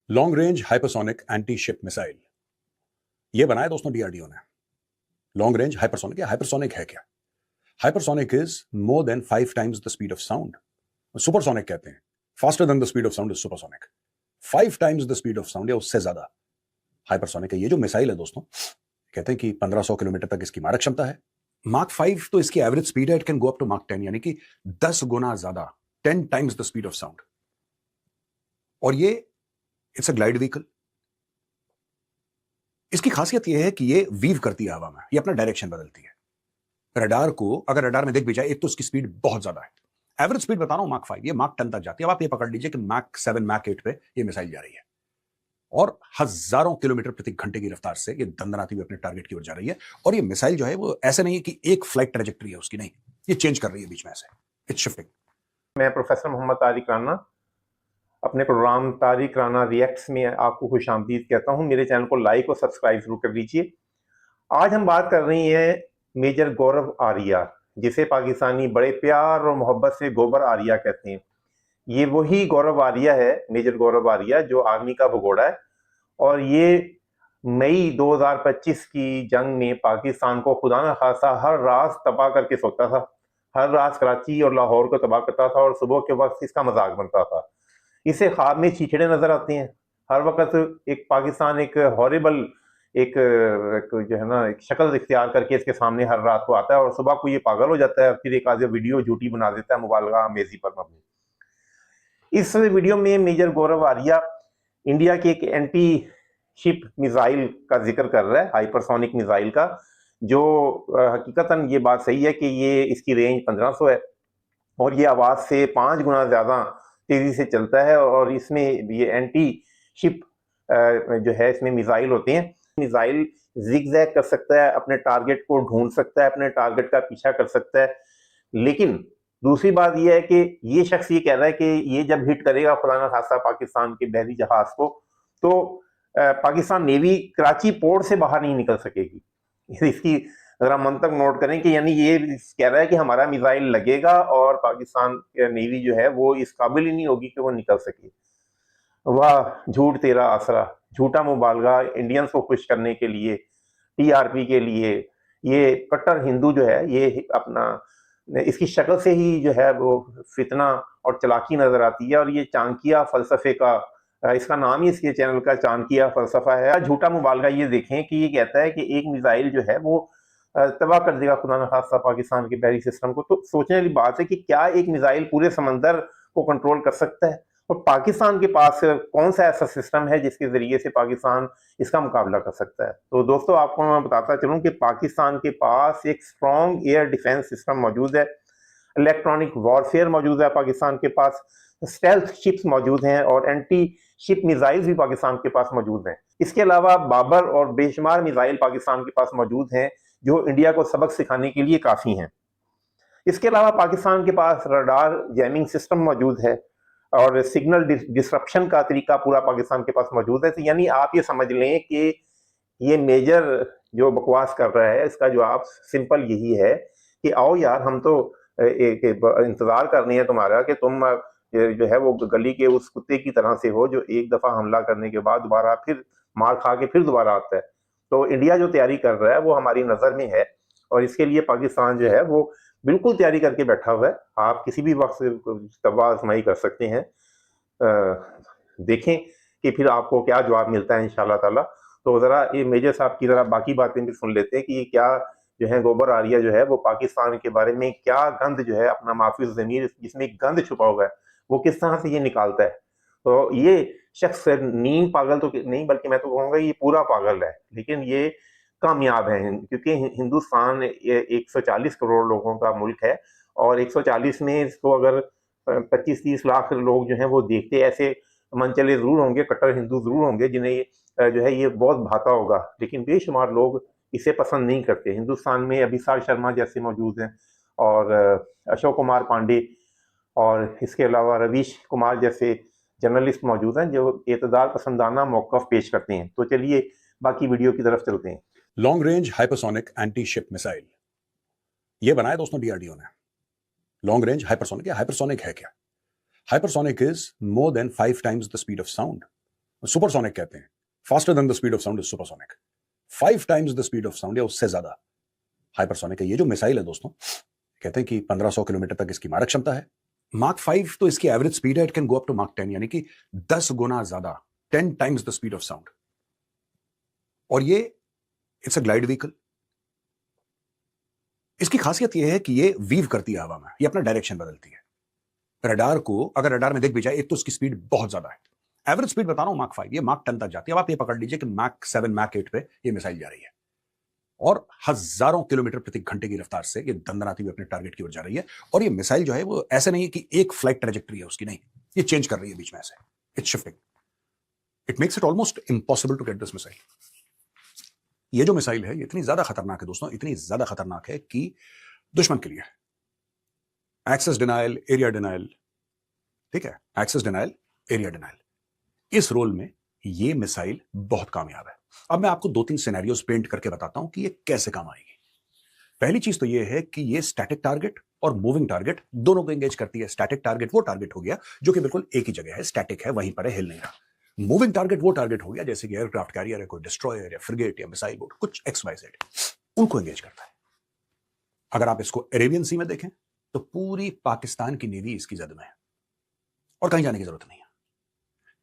Long range hypersonic anti ship missile ये बनाया दोस्तों डीआरडीओ ने। लॉन्ग रेंज हाइपरसोनिक, हाइपरसोनिक है क्या? Hypersonic is more than 5 times the speed of sound. Supersonic कहते हैं, faster than the speed of sound is supersonic. 5 times the speed of sound या उससे ज्यादा हाइपरसोनिक है। ये जो मिसाइल है दोस्तों, कहते हैं कि 1500 किलोमीटर तक इसकी मारक क्षमता है। मार्क 5 तो इसकी एवरेज स्पीड है, it can go up to mark 10, यानी कि 10 गुना ज्यादा, 10 times the speed of sound. और ये इट्स अ ग्लाइड व्हीकल। इसकी खासियत यह है कि ये वीव करती है हवा में, ये अपना डायरेक्शन बदलती है। रडार को अगर रडार में दिख भी जाए, एक तो उसकी स्पीड बहुत ज्यादा है। एवरेज स्पीड बता रहा हूं मार्क 5, ये मार्क 10 तक जाती है। अब आप ये पकड़ लीजिए कि मार्क 7 मार्क 8 पे ये मिसाइल जा रही है और हजारों किलोमीटर प्रति घंटे की रफ्तार से ये दंदनाती हुई अपने टारगेट की ओर जा रही है। और ये मिसाइल जो है वो ऐसे नहीं है कि एक फ्लाइट ट्रेजेक्टरी है उसकी, नहीं, ये चेंज कर रही है बीच में, ऐसे इट्स शिफ्टिंग। मैं प्रोफेसर मोहम्मद तारिक राना अपने प्रोग्राम तारिक राना रिएक्ट्स में आपको खुशामदीद कहता हूं। मेरे चैनल को लाइक और सब्सक्राइब जरूर कर लीजिए। आज हम बात कर रही हैं मेजर गौरव आर्या, जिसे पाकिस्तानी बड़े प्यार और मोहब्बत से गोबर आर्या कहते हैं। ये वही गौरव आर्या है, मेजर गौरव आर्या, जो आर्मी का भगोड़ा है। और ये मई 2025 की जंग में पाकिस्तान को खुदा न खासा हर रात तबाह करके सोता था। हर रात कराची और लाहौर को तबाह करता था और सुबह के वक्त इसका मजाक बनता था। इसे ख्वाब में छीछड़े नजर आते हैं हर वक्त। एक पाकिस्तान एक हॉरिबल एक जो है ना एक शक्ल इख्तियार करके इसके सामने हर रात को आता है और सुबह को ये पागल हो जाता है, फिर एक आधे वीडियो झूठी बना देता है मुबालगा अमेजी पर मबनी। इस वीडियो में मेजर गौरव आर्या इंडिया के एक एंटी शिप मिसाइल का जिक्र कर रहा है, हाइपरसोनिक मिसाइल का, जो हकीकतन ये बात सही है कि ये इसकी रेंज 1500 है और ये आवाज से 5 गुना ज्यादा तेजी से चलता है। और इसमें ये एंटी शिप जो है इसमें मिसाइल होते हैं। मिसाइल जिगजैग कर सकता है, अपने टारगेट को ढूंढ सकता है, अपने टारगेट का पीछा कर सकता है। लेकिन दूसरी बात यह है कि ये शख्स ये कह रहा है कि ये जब हिट करेगा खुदा न खासा पाकिस्तान के बहरी जहाज को, तो पाकिस्तान नेवी कराची पोर्ट से बाहर नहीं निकल सकेगी। इसकी अगर हम मंतक नोट करें कि यानी ये कह रहा है कि हमारा मिसाइल लगेगा और पाकिस्तान नेवी जो है वो इस काबिल ही नहीं होगी कि वो निकल सके। वाह झूठ तेरा आसरा, झूठा मुबालगा इंडियंस को खुश करने के लिए, टीआरपी के लिए। ये कट्टर हिंदू जो है ये अपना, इसकी शक्ल से ही जो है वो फितना और चलाकी नजर आती है। और ये चाणक्य फलसफे का, इसका नाम ही इसके चैनल का चाणक्य फलसफा है। झूठा मुबालगा ये देखें कि ये कहता है कि एक मिसाइल जो है वो तबाह कर देगा खुदा न खासा पाकिस्तान के बहरी सिस्टम को। तो सोचने वाली बात है कि क्या एक मिसाइल पूरे समंदर को कंट्रोल कर सकता है? और पाकिस्तान के पास कौन सा ऐसा सिस्टम है जिसके जरिए से पाकिस्तान इसका मुकाबला कर सकता है? तो दोस्तों आपको मैं बताता चलूं कि पाकिस्तान के पास एक स्ट्रॉन्ग एयर डिफेंस सिस्टम मौजूद है, इलेक्ट्रॉनिक वॉरफेयर मौजूद है पाकिस्तान के पास, स्टेल्थ शिप्स मौजूद हैं और एंटी शिप मिसाइल भी पाकिस्तान के पास मौजूद हैं। इसके अलावा बाबर और बेशुमार मिसाइल पाकिस्तान के पास मौजूद हैं जो इंडिया को सबक सिखाने के लिए काफी हैं। इसके अलावा पाकिस्तान के पास रडार जैमिंग सिस्टम मौजूद है और सिग्नल डिसरप्शन का तरीका पूरा पाकिस्तान के पास मौजूद है। तो यानी आप ये समझ लें कि ये मेजर जो बकवास कर रहा है, इसका जवाब सिंपल यही है कि आओ यार, हम तो एक इंतजार कर रहे हैं तुम्हारा कि तुम जो है वो गली के उस कुत्ते की तरह से हो जो एक दफा हमला करने के बाद दोबारा फिर मार खा के फिर दोबारा आता है। तो इंडिया जो तैयारी कर रहा है वो हमारी नजर में है और इसके लिए पाकिस्तान जो है वो बिल्कुल तैयारी करके बैठा हुआ है। आप किसी भी वक्त तबाह आजमाई कर सकते हैं। देखें कि फिर आपको क्या जवाब मिलता है इंशाल्लाह ताला। तो जरा ये मेजर साहब की जरा बाकी बातें भी सुन लेते हैं कि ये क्या जो है गोबर आर्या जो है वो पाकिस्तान के बारे में क्या गंद जो है अपना माफिज ज़मीर जिसमें गंद छुपा हुआ है वो किस तरह से ये निकालता है। तो ये शख्स नींद पागल तो नहीं, बल्कि मैं तो कहूँगा ये पूरा पागल है, लेकिन ये कामयाब है क्योंकि हिंदुस्तान 140 करोड़ लोगों का मुल्क है और 140 में इसको अगर 25-30 लाख लोग जो हैं वो देखते, ऐसे मनचले जरूर होंगे, कट्टर हिंदू जरूर होंगे जिन्हें जो है ये बहुत भाता होगा, लेकिन बेशुमार लोग इसे पसंद नहीं करते। हिंदुस्तान में अभिसार शर्मा जैसे मौजूद हैं और अशोक कुमार पांडे और इसके अलावा रवीश कुमार जैसे जर्नलिस्ट मौजूद हैं जो एतदार पसंदाना मौक़िफ़ पेश करते हैं। तो चलिए बाकी वीडियो की तरफ चलते हैं। Long range hypersonic anti ship missile ये बनाया दोस्तों डीआरडीओ ने। लॉन्ग रेंज हाइपरसोनिक, हाइपरसोनिक है क्या? Hypersonic is more than 5 times the speed of sound. Supersonic कहते हैं, faster than the speed of sound is supersonic, 5 times the speed of sound या उससे ज्यादा हाइपरसोनिक है। ये जो मिसाइल है दोस्तों, कहते हैं कि 1500 किलोमीटर तक इसकी मारक क्षमता है। मार्क 5 तो इसकी एवरेज स्पीड है, it can go up to mark 10, यानी कि 10 गुना ज्यादा, 10 times the speed of sound. और ये इट्स अ ग्लाइड व्हीकल। इसकी खासियत यह है कि ये वीव करती है हवा में, ये अपना डायरेक्शन बदलती है। रडार को अगर रडार में दिख भी जाए, एक तो उसकी स्पीड बहुत ज्यादा है, एवरेज स्पीड बता रहा हूं मार्क 5, ये मार्क 10 तक जाती है। अब आप ये पकड़ लीजिए कि मार्क 7 मार्क 8 पे ये मिसाइल जा रही है और हजारों किलोमीटर प्रति घंटे की रफ्तार से ये दंदनाती हुई अपने टारगेट की ओर जा रही है। और ये मिसाइल जो है वो ऐसे नहीं है कि एक फ्लाइट ट्रेजेक्टरी है उसकी, नहीं, ये चेंज कर रही है बीच में ऐसे, it's shifting. It makes it almost impossible to get this missile. ये जो मिसाइल है ये इतनी ज्यादा खतरनाक है दोस्तों, इतनी ज्यादा खतरनाक है कि दुश्मन के लिए एक्सेस डिनायल, एरिया डिनायल, ठीक है, एक्सेस डिनायल, एरिया डिनायल, इस रोल में ये मिसाइल बहुत कामयाब है। अब मैं आपको 2-3 सिनेरियोस पेंट करके बताता हूं कि ये कैसे काम आएगी। पहली चीज तो ये है कि ये स्टैटिक टारगेट और मूविंग टारगेट दोनों को एंगेज करती है। स्टैटिक टारगेट वो टारगेट हो गया जो कि बिल्कुल एक ही जगह है, स्टैटिक है, वहीं पर है, हिल नहीं रहा। मूविंग टारगेट वो टारगेट हो गया जैसे कि एयरक्राफ्ट कैरियर है, कोई डिस्ट्रॉयर या फ्रिगेट या मिसाइल बोट, कुछ XYZ, उनको एंगेज करता है। अगर आप इसको अरेबियन सी में देखें तो पूरी पाकिस्तान की नेवी इसकी जद में है और कहीं जाने की जरूरत नहीं है,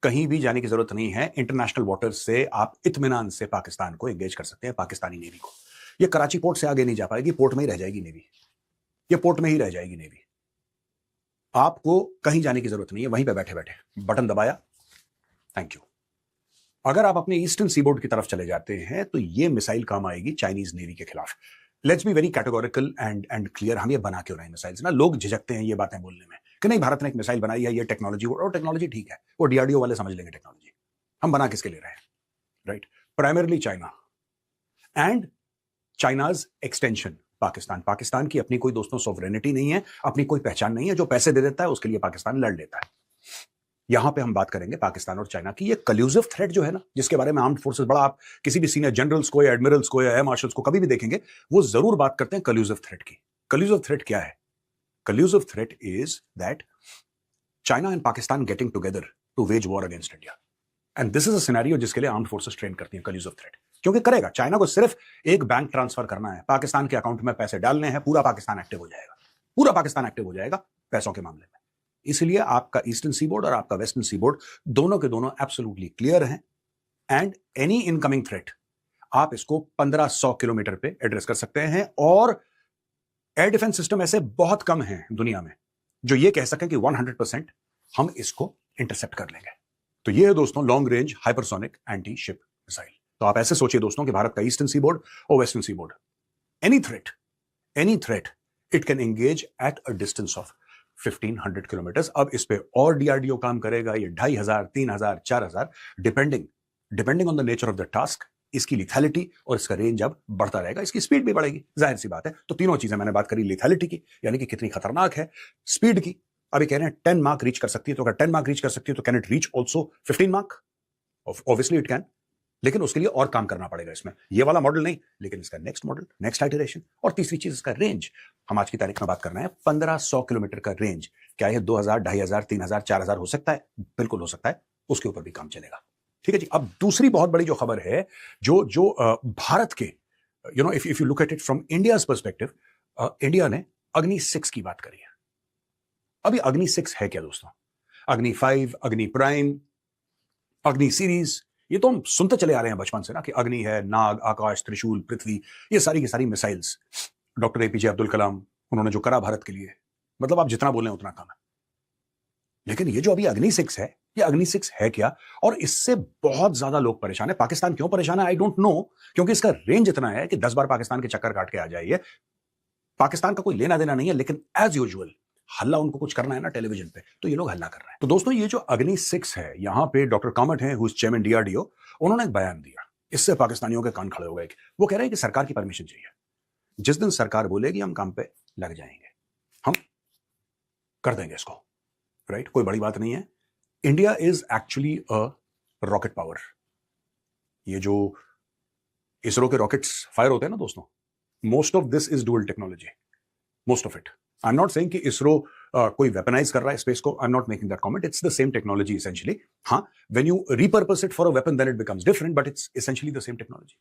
कहीं भी जाने की जरूरत नहीं है। इंटरनेशनल वाटर्स से आप इत्मीनान से पाकिस्तान को एंगेज कर सकते हैं, पाकिस्तानी नेवी को। ये कराची पोर्ट से आगे नहीं जा पाएगी, पोर्ट में ही रह जाएगी नेवी, ये पोर्ट में ही रह जाएगी नेवी। आपको कहीं जाने की जरूरत नहीं है, वहीं पे बैठे बैठे बटन दबाया, थैंक यू। अगर आप अपने ईस्टर्न सीबोर्ड की तरफ चले जाते हैं तो ये मिसाइल काम आएगी चाइनीज नेवी के खिलाफ। Let's be very categorical and clear, हम ये बना क्यों रहे हैं मिसाइल्स ना, लोग झिझकते हैं ये बातें बोलने में कि नहीं भारत ने एक मिसाइल बनाई है, ये टेक्नोलॉजी, और टेक्नोलॉजी ठीक है, वो DRDO वाले समझ लेंगे टेक्नोलॉजी, हम बना किसके ले रहे हैं, right? Primarily China and China's extension Pakistan. Pakistan की अपनी कोई दोस्तों सॉवरेनिटी नहीं है, अपनी कोई पहचान नहीं है, जो पैसे दे देता है उसके लिए पाकिस्तान लड़ लेता है। यहां पे हम बात करेंगे पाकिस्तान और चाइना की। ये कल्यूसिव थ्रेट जो है ना, जिसके बारे में आर्म्ड फोर्सेस बड़ा, आप किसी भी सीनियर जनरल्स को या एडमिरल्स को या एयर मार्शल्स को कभी भी देखेंगे, वो जरूर बात करते हैं कल्यूसिव थ्रेट की। कल्यूसिव थ्रेट क्या है? Collusive threat is that China and Pakistan getting together to wage war against India, and this is a scenario जिसके लिए आर्म्ड फोर्सेस ट्रेन करती हैं कल्यूसिव थ्रेट। क्योंकि करेगा, चाइना को सिर्फ एक बैंक ट्रांसफर करना है, पाकिस्तान के अकाउंट में पैसे डालने हैं, पूरा पाकिस्तान एक्टिव हो जाएगा, पूरा पाकिस्तान एक्टिव हो जाएगा पैसों के मामले में। इसलिए आपका ईस्टर्न सीबोर्ड और आपका वेस्टर्न सीबोर्ड दोनों के दोनों एब्सोल्युटली क्लियर हैं, एंड एनी इनकमिंग थ्रेट आप इसको 1500 किलोमीटर पे एड्रेस कर सकते हैं। और एयर डिफेंस सिस्टम ऐसे बहुत कम हैं दुनिया में जो ये कह सकें कि 100% हम इसको इंटरसेप्ट कर लेंगे। तो ये है दोस्तों long range hypersonic anti ship missile. तो आप ऐसे सोचिए दोस्तों कि भारत का ईस्टर्न सीबोर्ड और western seaboard, any threat it can engage at a distance of 1500 kilometre. अब इस पे और DRDO काम करेगा, ये 2500, 3000, 4000, depending on the nature of the task, इसकी लिथैलिटी और इसका रेंज अब बढ़ता रहेगा, इसकी स्पीड भी बढ़ेगी, जाहिर सी बात है। तो तीनों चीजें मैंने बात करी, लिथैलिटी की यानी कि कितनी खतरनाक है, स्पीड की, अभी कह रहे हैं 10 मार्क रीच कर सकती है, तो अगर 10 मार्क रीच कर सकती है तो can it reach also 15 mark? Obviously it can, लेकिन उसके लिए और काम करना पड़ेगा इसमें। ये वाला मॉडल नहीं, लेकिन इसका नेक्स्ट मॉडल, नेक्स्ट आइटरेशन। और तीसरी चीज इसका रेंज, हम आज की तारीख में बात कर रहे हैं 1500 किलोमीटर का रेंज। क्या ये 2000, 2500, 3000, 4000 हो सकता है? बिल्कुल हो सकता है, उसके ऊपर भी काम चलेगा। ठीक है जी। अब दूसरी बहुत बड़ी जो खबर है, जो भारत के, if you look at it from India's perspective, India ने अग्नि 6 की बात करी है। अभी अग्नि 6 है क्या दोस्तों? अग्नि 5, अग्नि प्राइम, अग्नि सीरीज, ये तो हम सुनते चले आ रहे हैं बचपन से ना कि अग्नि है, नाग, आकाश, त्रिशूल, पृथ्वी, ये सारी की सारी missiles doctor APJ Abdul Kalam, उन्होंने जो करा भारत के लिए, मतलब आप जितना बोलें उतना कम है। लेकिन ये जो अभी अग्नि 6 है, ये अग्नि 6 है क्या? और इससे बहुत ज्यादा लोग परेशान है। पाकिस्तान क्यों परेशान है? आई डोंट नो, क्योंकि इसका रेंज इतना है कि 10 बार पाकिस्तान के चक्कर काट के आ जाइए, पाकिस्तान का कोई लेना देना नहीं है, लेकिन एज यूजुअल हल्ला उनको कुछ करना है ना टेलीविजन पे, तो ये लोग हल्ला कर रहे हैं। तो दोस्तों ये जो अग्नि 6 है, यहां पे डॉक्टर कामत हैं, हु इज चेयरमैन DRDO, उन्होंने एक बयान दिया, इससे पाकिस्तानियों के कान खड़े हो गए। वो कह रहे हैं कि सरकार की परमिशन चाहिए, जिस दिन सरकार बोलेगी हम काम पे लग जाएंगे, हम कर देंगे इसको, राइट? कोई बड़ी बात नहीं है। India is actually a rocket power. ये जो इसरो के रॉकेट्स फायर होते हैं ना दोस्तों, most of this is dual technology, most of it. I am not saying कि इसरो कोई वेपनाइज कर रहा है स्पेस को, I am not making that comment, it's the same technology essentially. हाँ, when you repurpose it for a weapon then it becomes different, but it's essentially the same technology.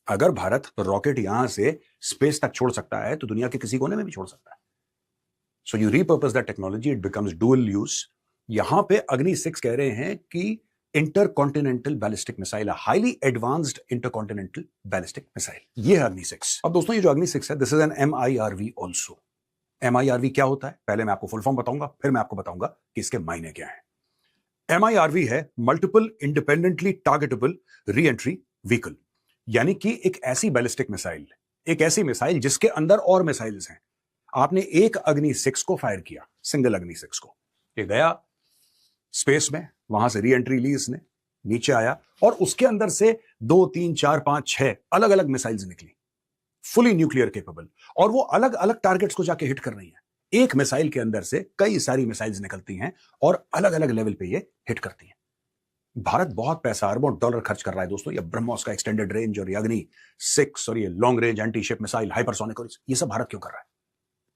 अगर Bharat rocket यहां से space तक छोड़ सकता है तो दुनिया के किसी कोने में भी छोड़ सकता है. So you repurpose that technology, it becomes dual use. यहां पे अग्नि 6 कह रहे हैं कि intercontinental ballistic missile, highly advanced intercontinental ballistic missile, ये है अग्नि 6. अब दोस्तों ये जो अग्नि 6 है, this is an MIRV also. MIRV क्या होता है, पहले मैं आपको फुल फॉर्म बताऊंगा, फिर मैं आपको बताऊंगा कि इसके मायने क्या है. MIRV है multiple independently targetable re entry vehicle, यानी कि एक ऐसी बैलिस्टिक मिसाइल, एक ऐसी मिसाइल जिसके अंदर और मिसाइल्स हैं. आपने एक अग्नि 6 को फायर किया, सिंगल अग्नि 6 को, ये गया स्पेस में, वहां से री एंट्री ली इसने, नीचे आया और उसके अंदर से 2, 3, 4, 5, 6 अलग अलग मिसाइल्स निकली, फुली न्यूक्लियर केपेबल, और वो अलग अलग टारगेट्स को जाके हिट कर रही हैं. एक मिसाइल के अंदर से कई सारी मिसाइल्स निकलती हैं और अलग अलग लेवल पे ये हिट करती हैं. भारत बहुत पैसा, अरबों डॉलर खर्च कर रहा है दोस्तों, ये ब्रह्मोस का एक्सटेंडेड रेंज और ये अग्नि 6 और ये long range anti ship missile, hypersonic, और ये सब भारत क्यों कर रहा है.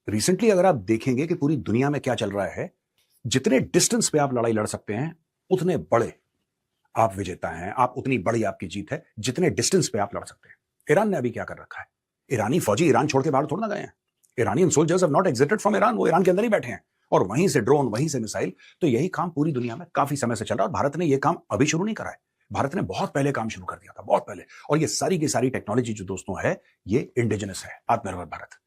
रिसेंटली अगर आप देखेंगे कि पूरी दुनिया में क्या चल रहा है, जितने डिस्टेंस पे आप लड़ाई लड़ सकते हैं उतने बड़े आप विजेता हैं, आप उतनी बड़ी आपकी जीत है जितने डिस्टेंस पे आप लड़ सकते हैं. ईरान ने अभी क्या कर रखा है, ईरानी फौजी ईरान छोड़ के बाहर थोड़ा ना गए हैं. Iranian soldiers have not exerted from Iran, वो ईरान के अंदर ही बैठे हैं और वहीं से ड्रोन, वहीं से मिसाइल. तो यही काम पूरी दुनिया में काफी समय से चल रहा है और भारत ने यह काम अभी शुरू नहीं करा है, भारत ने बहुत पहले काम शुरू कर दिया था, बहुत पहले. और ये सारी की सारी टेक्नोलॉजी जो दोस्तों है, ये इंडिजिनस है, आत्मनिर्भर भारत.